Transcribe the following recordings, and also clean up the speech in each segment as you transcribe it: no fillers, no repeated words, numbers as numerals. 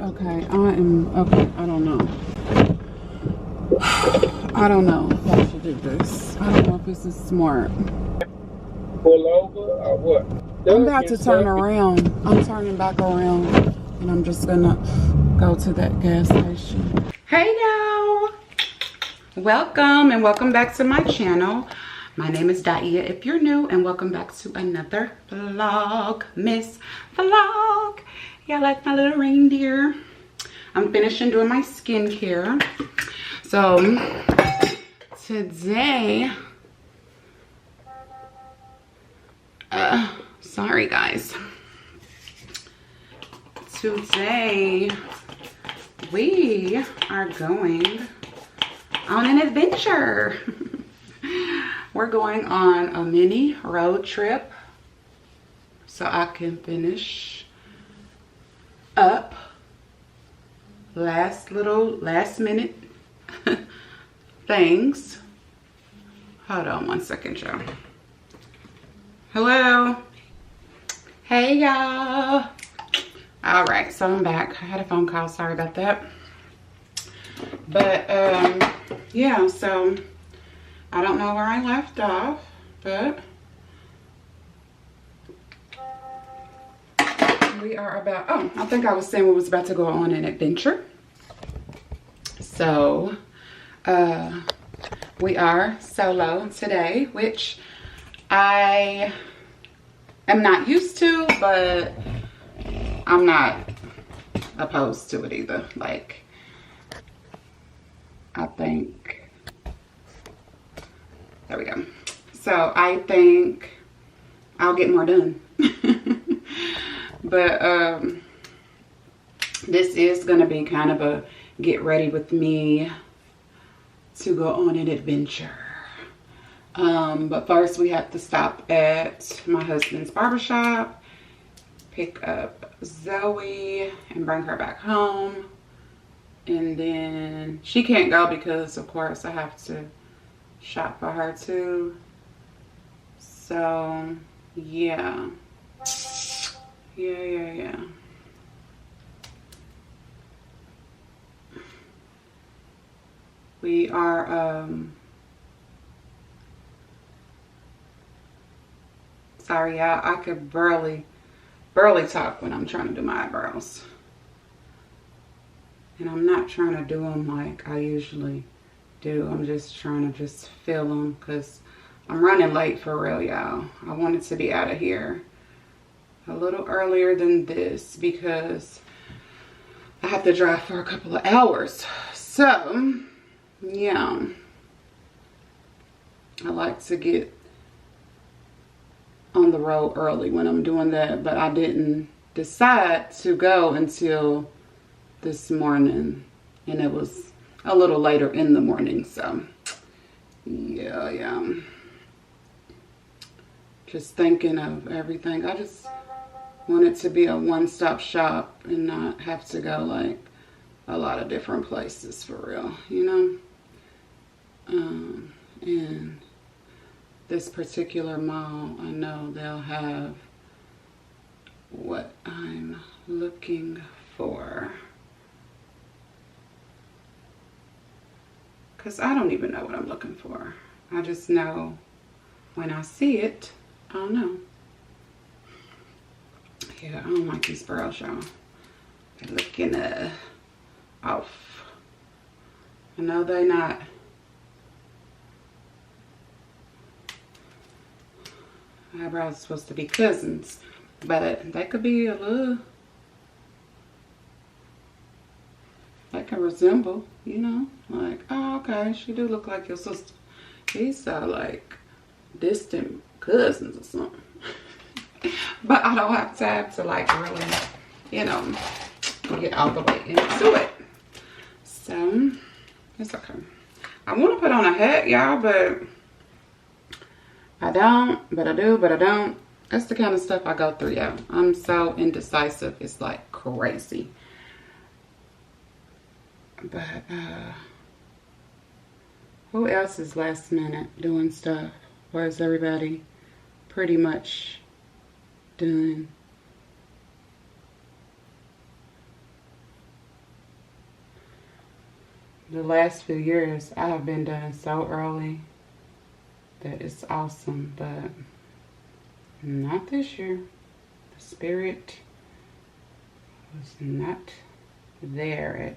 Okay, okay, I don't know. I don't know if I should do this. I don't know if this is smart. Pull over or what? I'm about to turn around. I'm turning back around and I'm just gonna go to that gas station. Hey y'all! Welcome and welcome back to my channel. My name is Daa'iyah if you're new, and welcome back to another VLOGMAS vlog. Yeah, like my little reindeer. I'm finishing doing my skincare. So today, sorry guys. Today we are going on an adventure. We're going on a mini road trip so I can finish up last minute things. Hold on one second, y'all. Hello. Hey y'all. All right, so I'm back. I had a phone call, sorry about that. But yeah, so I don't know where I left off, but we are about, oh, I think I was saying we was about to go on an adventure. So we are solo today, which I am not used to, but I'm not opposed to it either. Like, I think, there we go. So I think I'll get more done. But this is gonna be kind of a get ready with me to go on an adventure. But first we have to stop at my husband's barbershop, pick up Zoe and bring her back home. And then she can't go because of course I have to shop for her too. So yeah. Yeah. We are sorry y'all, I could barely talk when I'm trying to do my eyebrows. And I'm not trying to do them like I usually do. I'm just trying to just fill them because I'm running late for real, y'all. I wanted to be out of here a little earlier than this because I have to drive for a couple of hours. So, yeah. I like to get on the road early when I'm doing that, but I didn't decide to go until this morning, and it was a little later in the morning. So yeah, just thinking of everything. I just want it to be a one-stop shop and not have to go like a lot of different places for real, you know. And this particular mall, I know they'll have what I'm looking for. Because I don't even know what I'm looking for. I just know when I see it, I'll know. Yeah, I don't like these brows, y'all. They're looking off. I know they're not. Eyebrows are supposed to be cousins, but they could be a little, they can resemble, you know, like, oh, okay, she do look like your sister. These are like distant cousins or something. But I don't have time to like really, you know, get all the way into it. So it's okay. I want to put on a hat, y'all, but I don't, but I do, but I don't. That's the kind of stuff I go through, y'all. I'm so indecisive. It's like crazy. But who else is last minute doing stuff? Or is everybody pretty much done? the last few years I have been done so early that it's awesome, but not this year. The spirit was not there.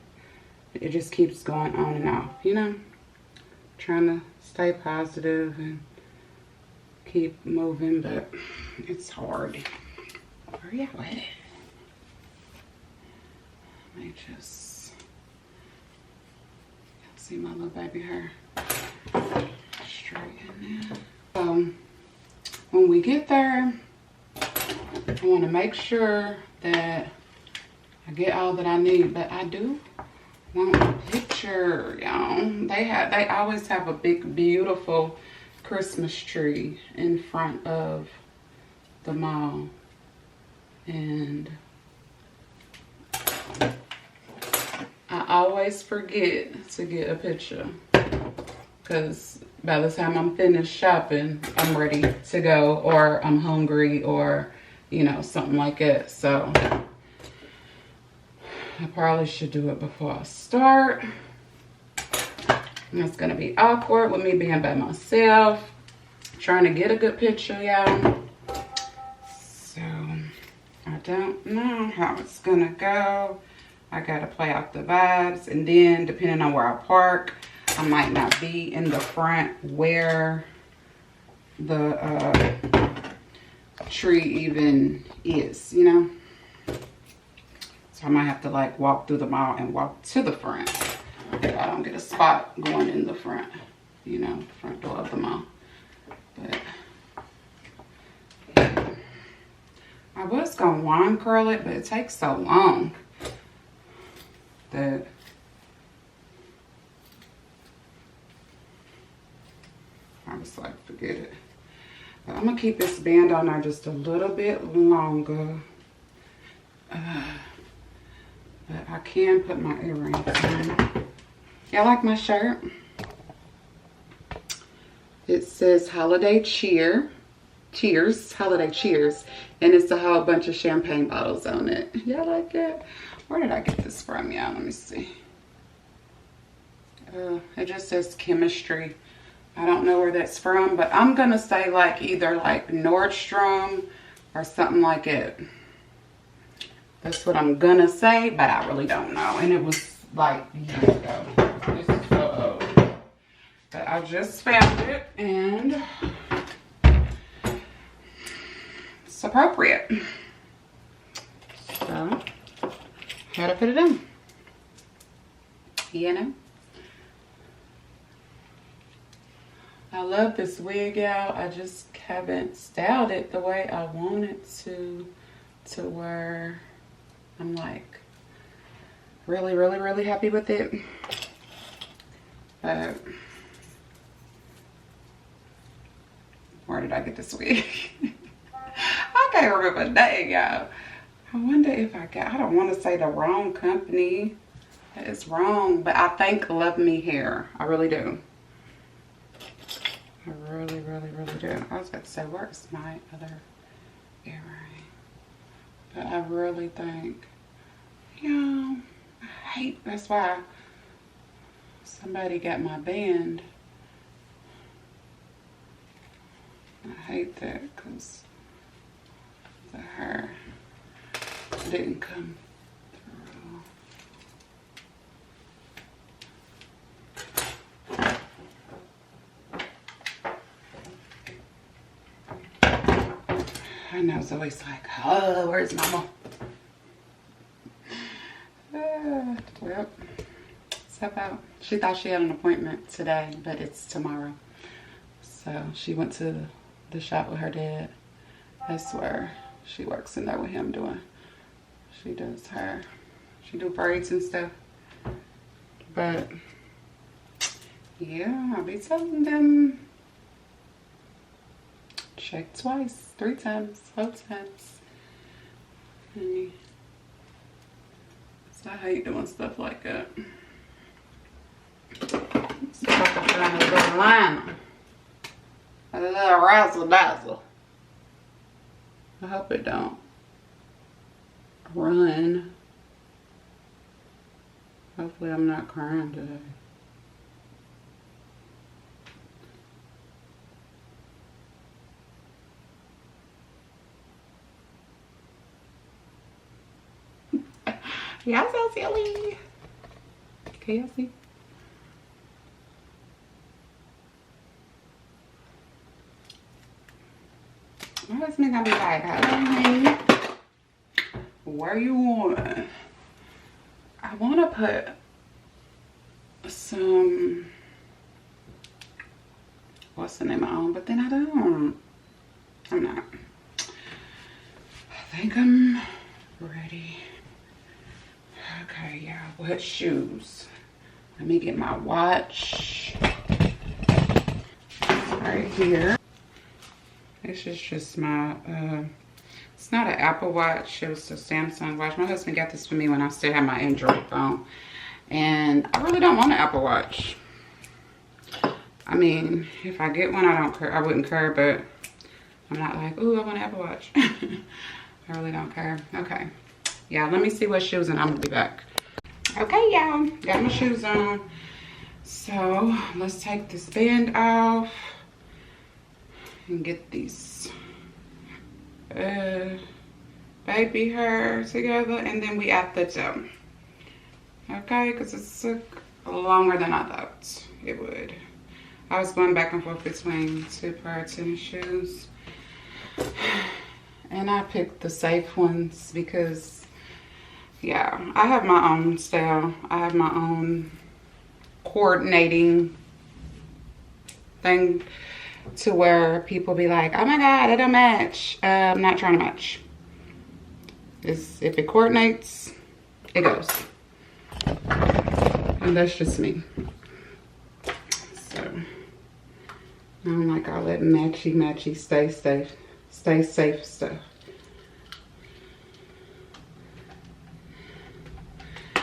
It just keeps going on and off, you know? Trying to stay positive and keep moving, but it's hard. Where y'all at? Let me just see my little baby hair straight in there. So when we get there, I want to make sure that I get all that I need, but I do want a picture, y'all. They always have a big, beautiful Christmas tree in front of the mall, and I always forget to get a picture because by the time I'm finished shopping, I'm ready to go, or I'm hungry, or you know, something like that. So I probably should do it before I start. And it's gonna be awkward with me being by myself, trying to get a good picture, y'all. So I don't know how it's gonna go. I gotta play out the vibes, and then depending on where I park, I might not be in the front where the tree even is, you know? So I might have to like walk through the mall and walk to the front if I don't get a spot going in the front, you know, front door of the mall. But yeah. I was gonna wand curl it, but it takes so long that I was like, forget it. But I'm gonna keep this band on there just a little bit longer. But I can put my earrings on. Y'all like my shirt? It says holiday cheer. Cheers, holiday cheers. And it's a whole bunch of champagne bottles on it. Y'all like it? Where did I get this from, y'all? Let me see. It just says chemistry. I don't know where that's from, but I'm gonna say like either like Nordstrom or something like it. That's what I'm gonna say, but I really don't know. And it was like years ago. This is so old. But I just found it and it's appropriate. So, how to put it on. You know? I love this wig, y'all. I just haven't styled it the way I want it to where I'm like really, really, really happy with it. But where did I get this wig? I can't remember the name, y'all. I wonder if I don't want to say the wrong company. It's wrong, but I think Love Me Hair. I really do. I really, really, really do. I was about to say, where's my other earring? But I really think, you know, I hate, that's why somebody got my band. I hate that because the hair didn't come through. I know Zoe's like, oh, where's mama? Yep. Step out. She thought she had an appointment today, but it's tomorrow. So she went to the shop with her dad. That's where she works in there with him doing. She does her. She do braids and stuff. But yeah, I'll be telling them. Check twice, 3 times, 4 times. Honey. So I hate doing stuff like that. Let's put a little liner. A little razzle dazzle. I hope it don't run. Hopefully I'm not crying today. Y'all so silly. Can y'all see? My husband gonna be like, "Hello, honey. Where you going?" I wanna put some, what's the name of, but then I don't. I'm not. I think I'm ready. Okay, yeah, what shoes? Let me get my watch right here. This is just my, it's not an Apple Watch, it was a Samsung watch. My husband got this for me when I still had my Android phone. And I really don't want an Apple Watch. I mean, if I get one, I don't care. I wouldn't care, but I'm not like, ooh, I want an Apple Watch. I really don't care. Okay. Yeah, let me see what shoes and I'm gonna be back. Okay, y'all, got my shoes on. So let's take this band off and get these baby hair together, and then we add the gel. Okay, because it took longer than I thought it would. I was going back and forth between two pair of tennis shoes, and I picked the safe ones because, yeah, I have my own style. I have my own coordinating thing to where people be like, oh my God, it don't match. I'm not trying to match. If it coordinates, it goes. And that's just me. So I don't like all that matchy stay safe stuff.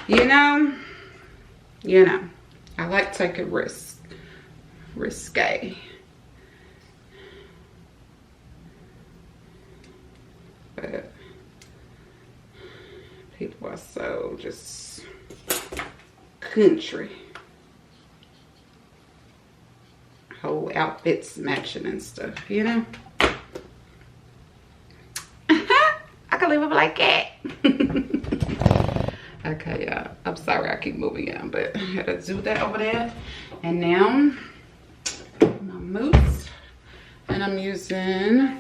You know, I like taking risque. But people are so just country. Whole outfits matching and stuff, you know? I can leave it like that. Okay, yeah, I'm sorry I keep moving on, but I had to do that over there. And now, my mousse. And I'm using,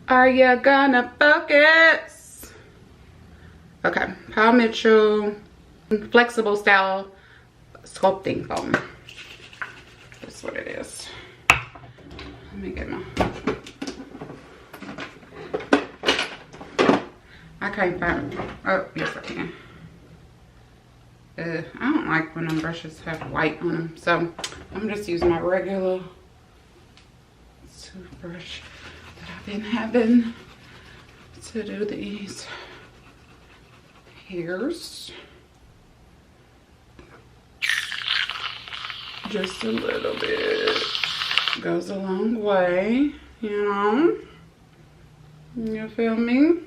Are You Gonna Focus? Okay, Paul Mitchell Flexible Style Sculpting Foam. That's what it is. Let me get my, I can't find, oh, yes I can. I don't like when them brushes have white on them, so I'm just using my regular toothbrush that I've been having to do these hairs. Just a little bit goes a long way, you know. You feel me?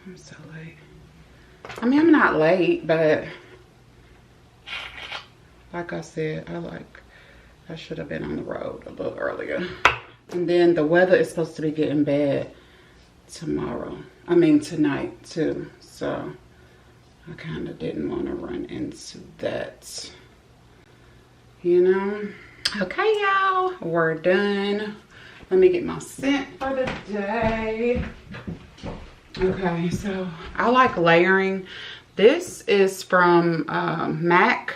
I'm so late. I mean, I'm not late, but like I said, I should have been on the road a little earlier. And then the weather is supposed to be getting bad tonight too. So I kind of didn't want to run into that, you know? Okay, y'all, we're done. Let me get my scent for the day. Okay, so I like layering. This is from MAC.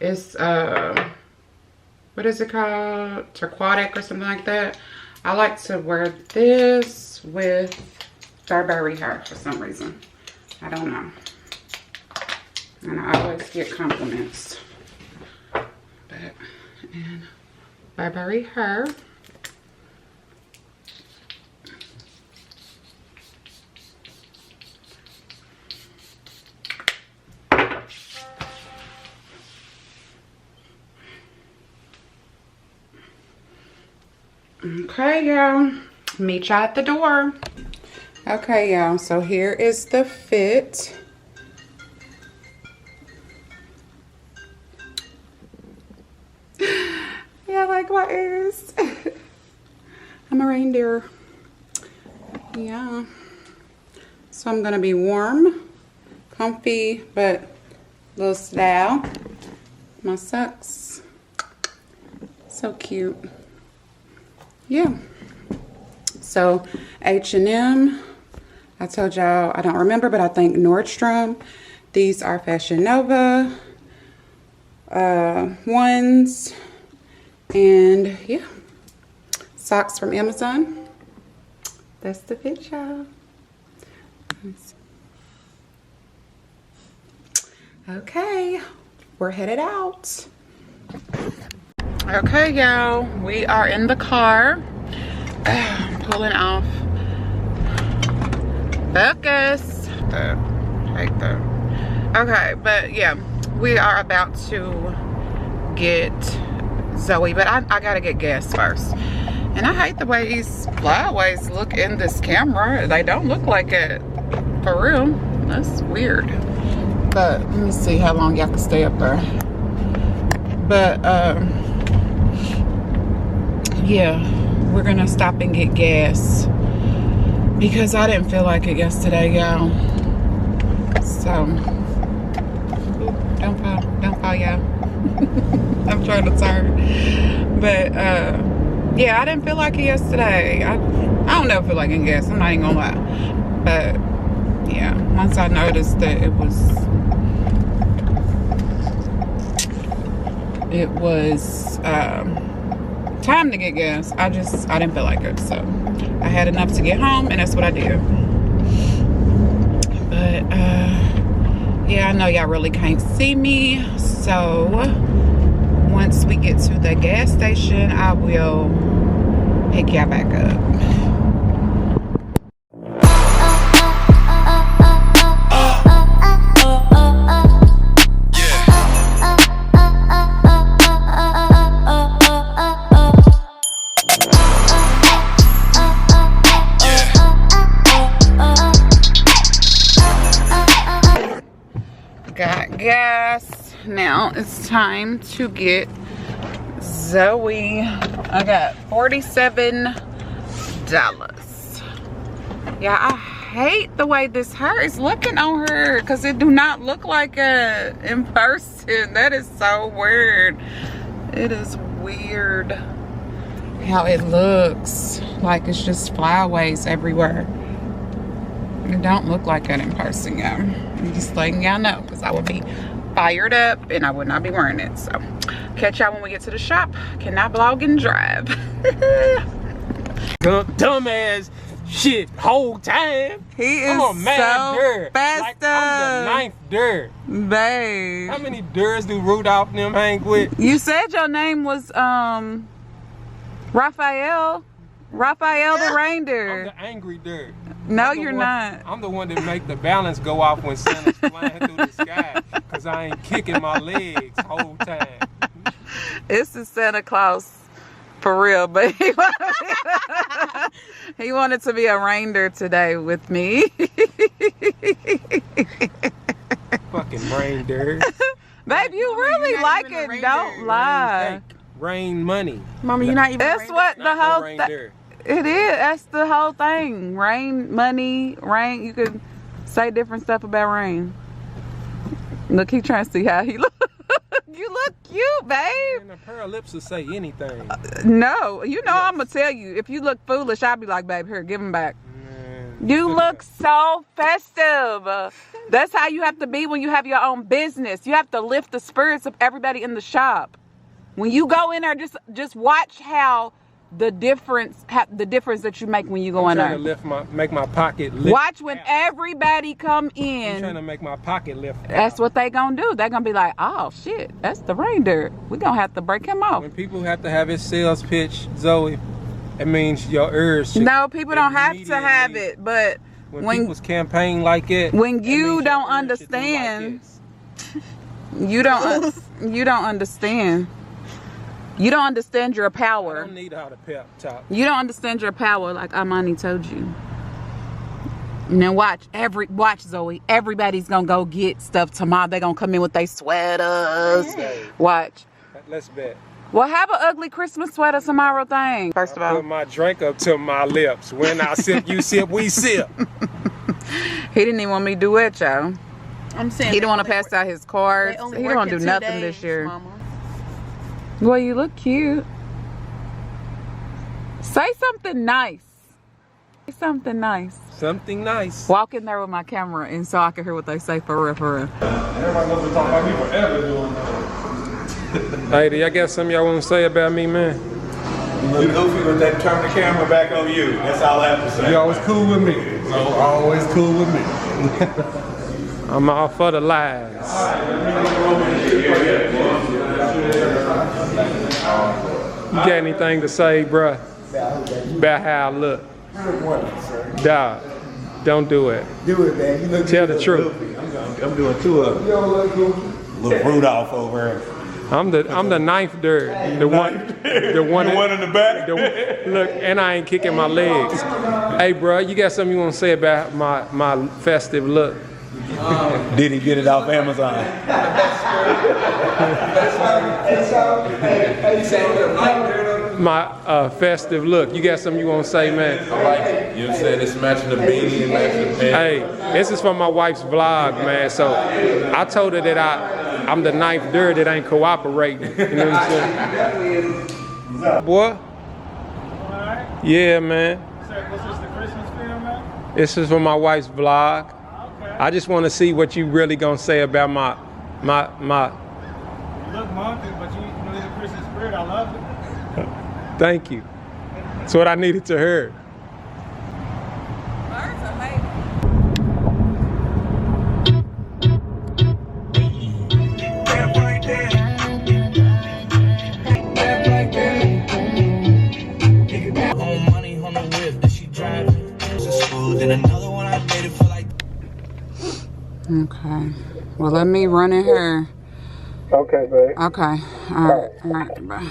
It's what is it called? Turquoise or something like that. I like to wear this with Burberry hair for some reason. I don't know. And I always get compliments. But and Burberry hair. Okay, y'all. Meet y'all at the door. Okay, y'all. So here is the fit. Yeah, like my ears. I'm a reindeer. Yeah. So I'm gonna be warm, comfy, but a little style. My socks. So cute. Yeah. So H&M. I told y'all, I don't remember, but I think Nordstrom. These are Fashion Nova ones. And yeah. Socks from Amazon. That's the fit, y'all. Okay, we're headed out. Okay, y'all, we are in the car. Pulling off. Focus. Okay, but yeah, we are about to get Zoe, but I gotta get gas first. And I hate the way these flyaways look in this camera. They don't look like it for real. That's weird. But let me see how long y'all can stay up there. But yeah, we're gonna stop and get gas because I didn't feel like it yesterday, y'all. So don't fall, y'all. I'm trying to turn. But yeah, I didn't feel like it yesterday. I don't never feel like getting gas. I'm not even gonna lie. But yeah, once I noticed that it was time to get gas, I didn't feel like it. So I had enough to get home, and that's what I did. But yeah, I know y'all really can't see me, so once we get to the gas station, I will pick y'all back up. Got gas. Now it's time to get Zoe. I got $47. Yeah, I hate the way this hair is looking on her because it do not look like it in person. That is so weird. It is weird how it looks like it's just flyaways everywhere. It don't look like that in person, y'all. I'm just letting y'all know because I would be fired up and I would not be wearing it. So catch y'all when we get to the shop. Cannot vlog and drive. Dumbass shit whole time. He is I'm a mad so dirt. fast. Like I'm the 9th dirt. Babe. How many dirts do Rudolph and them hang with? You said your name was Raphael. Raphael the reindeer. I'm the angry dirt. No, you're not. I'm the one that make the balance go off when Santa's flying through the sky because I ain't kicking my legs whole time. It's the Santa Claus for real, but he wanted to be a reindeer today with me. Fucking reindeer. Babe, you really like it. Don't lie. Rain money. Mama, you're not even. That's what the whole thing. It is. That's the whole thing. Rain, money, rain. You could say different stuff about rain. Look, he trying to see how he look. You look cute, babe. And a pair of lips will say anything. No, you know, yes. I'm gonna tell you. If you look foolish, I'll be like, babe, here, give him back. Man. You look so festive. That's how you have to be when you have your own business. You have to lift the spirits of everybody in the shop. When you go in there, just watch how the difference that you make when you go in there. I'm trying to make my pocket lift. Watch when everybody come in. I'm trying to make my pocket lift. That's what they gonna do. They gonna be like, oh shit, that's the reindeer. We gonna have to break him off. When people have to have his sales pitch, Zoe, it means your ears. No, people don't have to have it, but when people's campaign like it, when you don't understand, you don't understand. You don't understand your I power. don't need all the pep talk. You don't understand your power like Armani told you. Now watch Zoe. Everybody's gonna go get stuff tomorrow. They're gonna come in with their sweaters. Watch. Let's bet. Well, have an ugly Christmas sweater tomorrow thing. First of all, Put my drink up to my lips. When I sip, you sip, we sip. He didn't even want me to do it, y'all. I'm saying He didn't want to pass out his cards. He don't want to do nothing this year. Mama. Well, you look cute. Say something nice. Say something nice. Something nice. Walk in there with my camera and so I can hear what they say for real, for real. Everybody knows we're talking about me forever doing that. Hey, do y'all got something y'all want to say about me, man? You goofy with that, turn the camera back on you. That's all I have to say. You always cool with me. So always cool with me. I'm all for the lies. You got anything to say, bruh, about how I look? Dog, don't do it. Do it, man. You look Tell the truth. I'm doing two of them. Little Rudolph over here. I'm the ninth dirt. The one in the back? Look, and I ain't kicking my legs. Hey, bruh, you got something you want to say about my festive look? Did he get it off Amazon? My festive look. You got something you want to say, man? I like it. You know what I'm saying? It's matching the beanie and matching the pants. Hey, this is for my wife's vlog, man. So I told her that I'm the ninth dirt that ain't cooperating. You know what I'm saying? Boy? Yeah, man. Was this the Christmas film, man? This is for my wife's vlog. Okay. I just want to see what you really gonna say about my. You look monkey, but you know the Christmas spirit. I love it. Thank you. That's what I needed to hear. Okay. Well, let me run in here. Okay, babe. Okay. All right. Bye.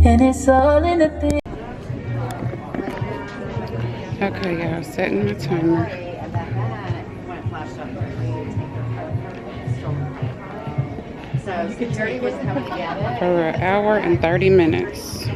And it's all in the thing. Okay, y'all. Setting my timer. So security was coming together. For an hour and 30 minutes.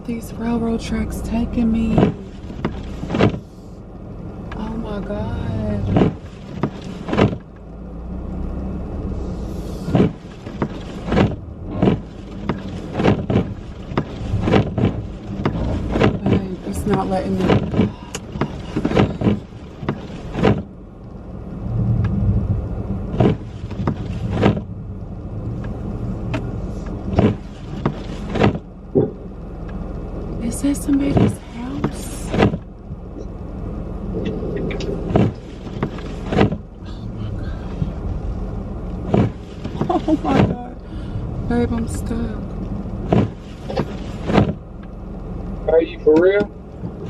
These railroad tracks taking me. Oh my God. Babe, it's not letting me. Is that somebody's house? Oh my God. Babe, I'm stuck. Are you for real?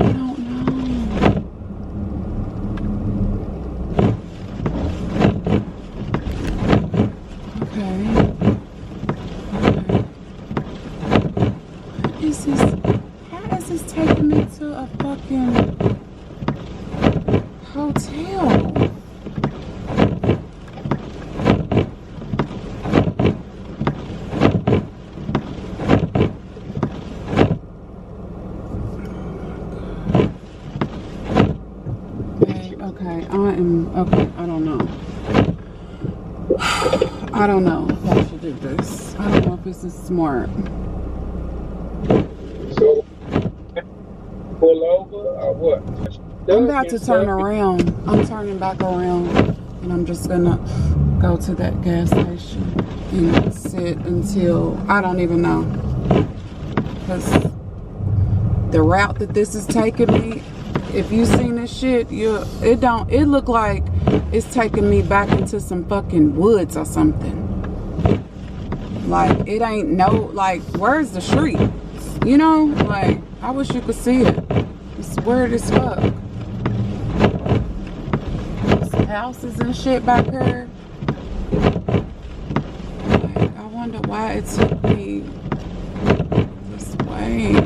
I don't know. Okay. What is this? How is this taking me to a fucking hotel? Okay, I don't know. I don't know if I should do this. I don't know if this is smart. So, pull over or what? I'm about to turn around. I'm turning back around. And I'm just gonna go to that gas station and sit until, I don't even know. Because the route that this is taking me, if you seen this shit, it look like it's taking me back into some fucking woods or something. Like, it ain't where's the street? You know, like, I wish you could see it. It's weird as fuck. There's houses and shit back here. Like, I wonder why it took me this way.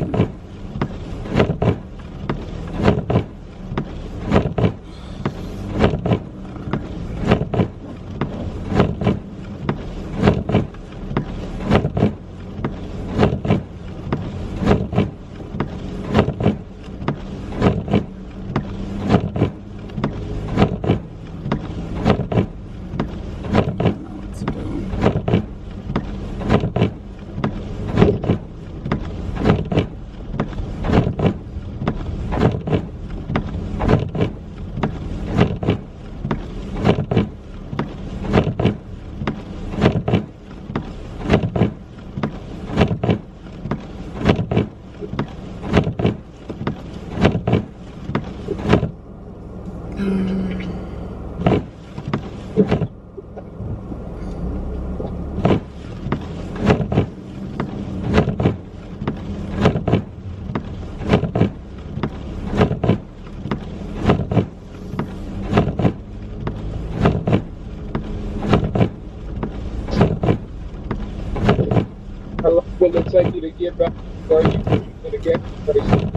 How long will it take you to get back where you to the gas station?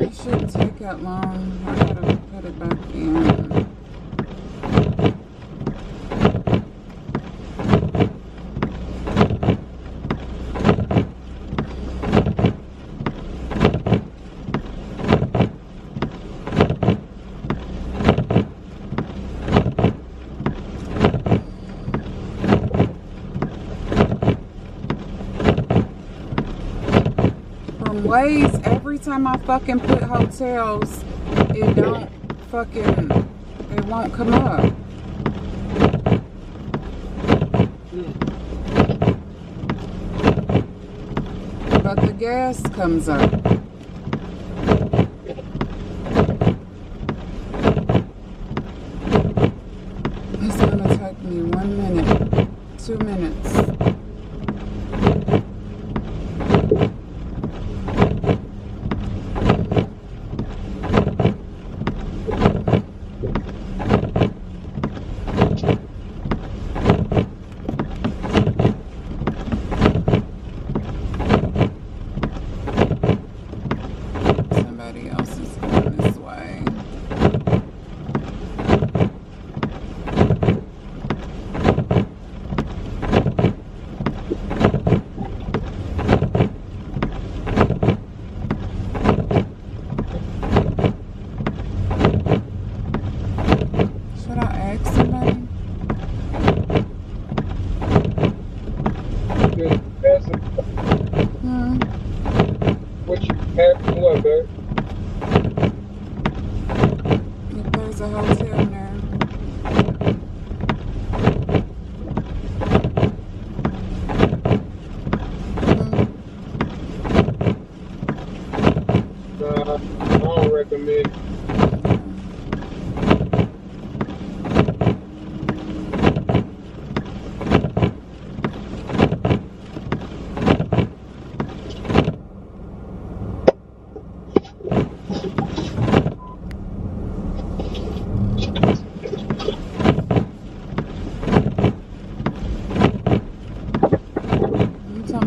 It shouldn't take that long. I gotta put it back in. Ways, every time I fucking put hotels, it won't come up. But the gas comes up. It's gonna take me 1 minute, 2 minutes.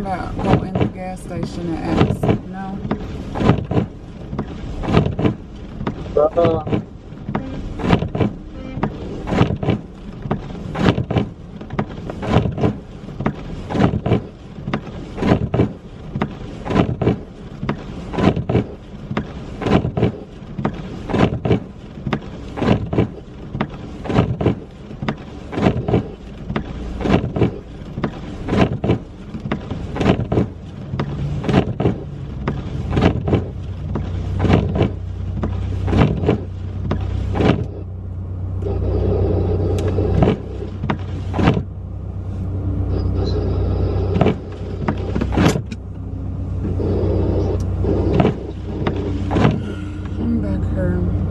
about go in the gas station and ask. No. I'm back here.